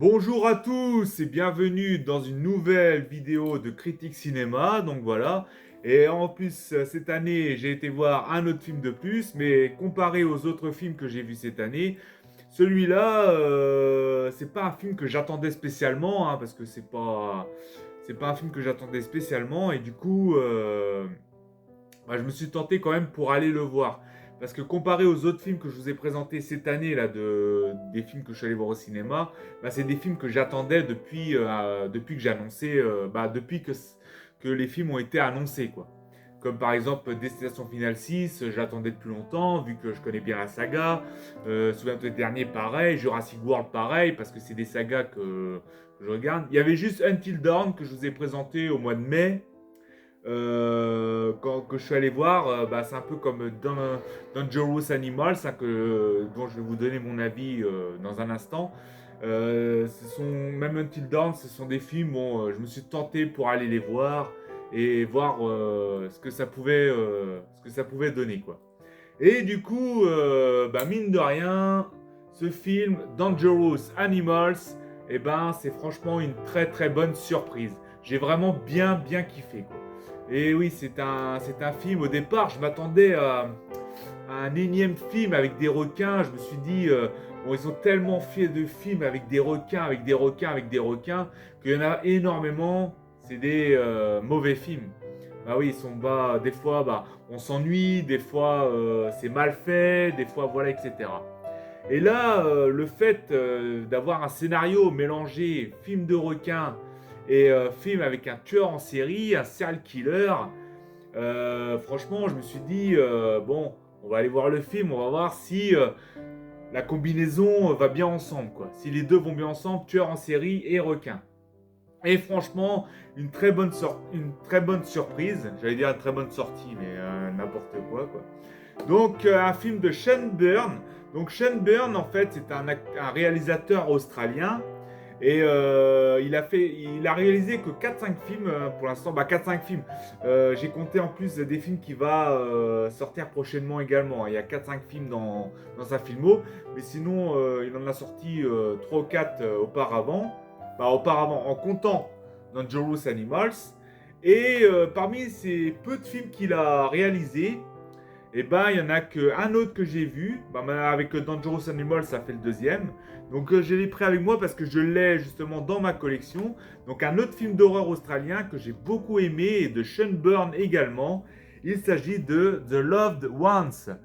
Bonjour à tous et bienvenue dans une nouvelle vidéo de Critique Cinéma. Donc voilà. Et en plus, cette année, j'ai été voir un autre film de plus, mais comparé aux autres films que j'ai vus cette année, celui-là, c'est pas un film que j'attendais spécialement, hein, parce que c'est pas un film que j'attendais spécialement, et du coup, je me suis tenté quand même pour aller le voir. Parce que comparé aux autres films que je vous ai présentés cette année, là, des films que je suis allé voir au cinéma, c'est des films que j'attendais depuis que j'ai annoncé, depuis que les films ont été annoncés, quoi. Comme par exemple Destination Finale 6, j'attendais depuis longtemps, vu que je connais bien la saga. Souviens-toi dernier, pareil. Jurassic World, pareil, parce que c'est des sagas que je regarde. Il y avait juste Until Dawn que je vous ai présenté au mois de mai, que je suis allé voir. C'est un peu comme dans Dangerous Animals, hein, dont je vais vous donner mon avis dans un instant. Même Until Dawn, ce sont des films où je me suis tenté pour aller les voir et voir ce que ça pouvait donner, quoi. Et du coup, mine de rien, ce film Dangerous Animals, c'est franchement une très très bonne surprise. J'ai vraiment bien kiffé, quoi. Et oui, c'est un film. Au départ, je m'attendais à un énième film avec des requins. Je me suis dit, bon, ils ont tellement fait de films avec des requins, avec des requins, avec des requins, qu'il y en a énormément. C'est des mauvais films. Bah oui, ils sont bas. Des fois, on s'ennuie. Des fois, c'est mal fait. Des fois, voilà, etc. Et là, le fait d'avoir un scénario mélangé film de requin et film avec un tueur en série, un serial killer, franchement, je me suis dit, bon, on va aller voir le film, on va voir si la combinaison va bien ensemble, quoi. Si les deux vont bien ensemble, tueur en série et requin. Et franchement, une très bonne surprise. J'allais dire une très bonne sortie, mais n'importe quoi, quoi. Donc, un film de Sean Byrne. Donc, Sean Byrne, en fait, c'est un réalisateur australien. Et il a réalisé que 4-5 films pour l'instant. 4-5 films. J'ai compté en plus des films qui va sortir prochainement également. Il y a 4-5 films dans sa filmo. Mais sinon, il en a sorti 3 ou 4 auparavant. Auparavant, en comptant Dangerous Animals. Et parmi ces peu de films qu'il a réalisés, il y en a qu'un autre que j'ai vu. Avec Dangerous Animals, ça fait le deuxième. Donc je l'ai pris avec moi parce que je l'ai justement dans ma collection. Donc un autre film d'horreur australien que j'ai beaucoup aimé et de Sean Byrne également. Il s'agit de The Loved Ones.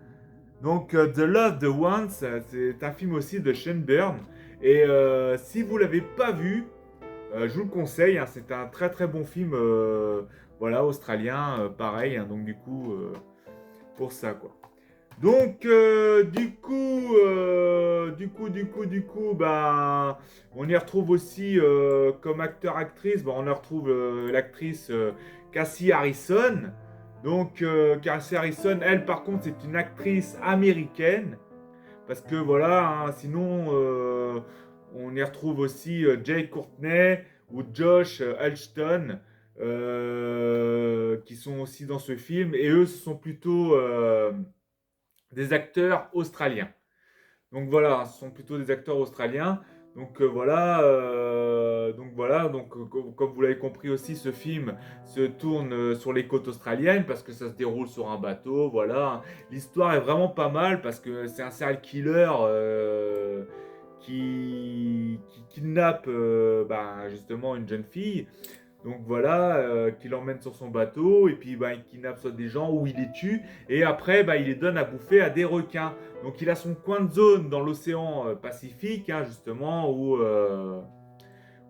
Donc The Loved Ones, c'est un film aussi de Sean Byrne. Et si vous l'avez pas vu, je vous le conseille, hein. C'est un très très bon film, voilà, australien, pareil, hein. Donc pour ça, quoi. Donc, on y retrouve aussi comme acteur-actrice, on y retrouve l'actrice Cassie Harrison. Donc, Cassie Harrison, elle, par contre, c'est une actrice américaine. Parce que voilà, hein, sinon, on y retrouve aussi Jay Courtney ou Josh Alston, qui sont aussi dans ce film. Et eux, ce sont plutôt des acteurs australiens. Donc voilà, ce sont plutôt des acteurs australiens. Comme vous l'avez compris aussi, ce film se tourne sur les côtes australiennes parce que ça se déroule sur un bateau. Voilà, l'histoire est vraiment pas mal parce que c'est un serial killer qui kidnappe justement une jeune fille. Donc voilà, qui l'emmène sur son bateau et puis il kidnappe soit des gens ou il les tue et après il les donne à bouffer à des requins. Donc il a son coin de zone dans l'océan Pacifique, hein, justement, où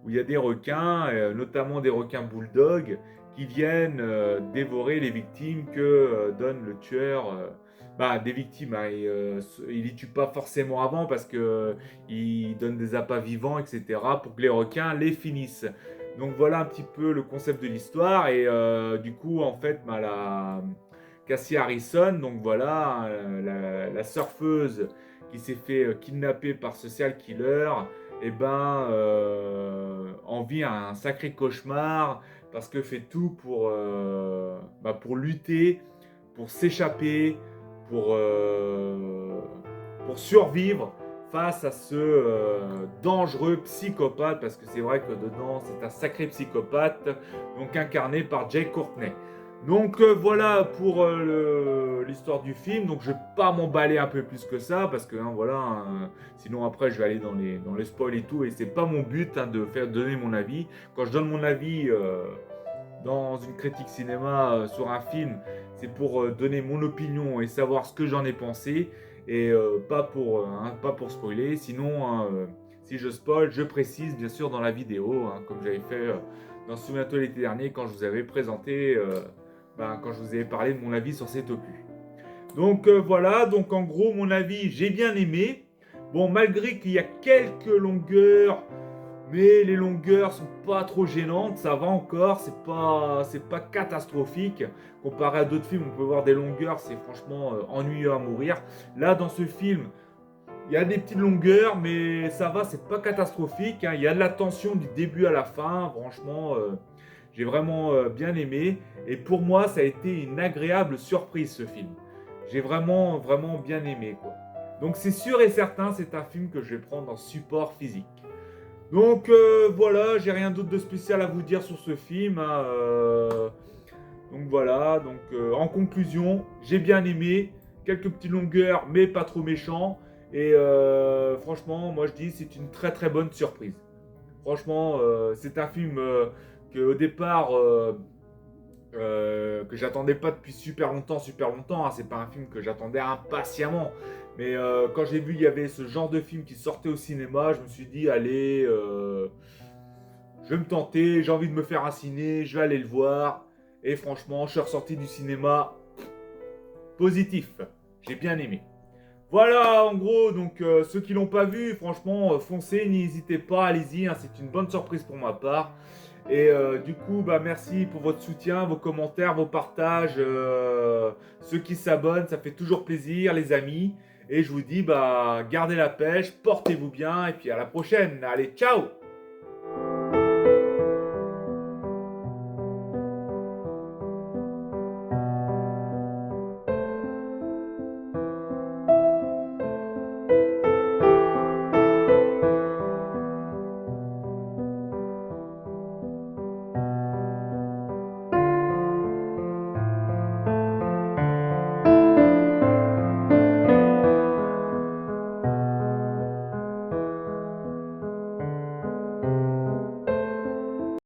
il y a des requins, notamment des requins bulldogs, qui viennent dévorer les victimes que donne le tueur. Des victimes, hein, il les tue pas forcément avant parce que il donne des appâts vivants, etc., pour que les requins les finissent. Donc voilà un petit peu le concept de l'histoire et du coup en fait la Cassie Harrison, donc voilà la surfeuse qui s'est fait kidnapper par ce serial killer, en vit un sacré cauchemar parce que fait tout pour lutter, pour s'échapper, pour, euh, pour survivre face à ce dangereux psychopathe, parce que c'est vrai que dedans, c'est un sacré psychopathe, donc incarné par Jay Courtney. Donc voilà pour l'histoire du film. Donc je vais pas m'emballer un peu plus que ça parce que voilà, sinon après je vais aller dans les spoils et tout et c'est pas mon but de faire donner mon avis. Quand je donne mon avis dans une critique cinéma sur un film, c'est pour donner mon opinion et savoir ce que j'en ai pensé et pas pour spoiler. Sinon, si je spoil, je précise bien sûr dans la vidéo, comme j'avais fait dans Souviens-toi l'été dernier quand je vous avais présenté, quand je vous avais parlé de mon avis sur cet opus. Donc voilà, donc en gros mon avis, j'ai bien aimé. Bon, malgré qu'il y a quelques longueurs, mais les longueurs sont pas trop gênantes, ça va encore, c'est pas catastrophique. Comparé à d'autres films, on peut voir des longueurs, c'est franchement ennuyeux à mourir. Là, dans ce film, il y a des petites longueurs, mais ça va, c'est pas catastrophique. Il y a de la tension du début à la fin, franchement, j'ai vraiment bien aimé. Et pour moi, ça a été une agréable surprise ce film. J'ai vraiment, vraiment bien aimé, quoi. Donc c'est sûr et certain, c'est un film que je vais prendre en support physique. Donc voilà, j'ai rien d'autre de spécial à vous dire sur ce film. Donc voilà, donc en conclusion, j'ai bien aimé. Quelques petites longueurs, mais pas trop méchant. Et franchement, moi je dis c'est une très très bonne surprise. Franchement, c'est un film que au départ que j'attendais pas depuis super longtemps, super longtemps. C'est pas un film que j'attendais impatiemment. Mais quand j'ai vu il y avait ce genre de film qui sortait au cinéma, je me suis dit allez, je vais me tenter, j'ai envie de me faire un ciné, je vais aller le voir. Et franchement, je suis ressorti du cinéma positif. J'ai bien aimé. Voilà, en gros, donc ceux qui l'ont pas vu, franchement, foncez, n'hésitez pas, allez-y, c'est une bonne surprise pour ma part. Et du coup, merci pour votre soutien, vos commentaires, vos partages, ceux qui s'abonnent, ça fait toujours plaisir, les amis. Et je vous dis, gardez la pêche, portez-vous bien, et puis à la prochaine. Allez, ciao!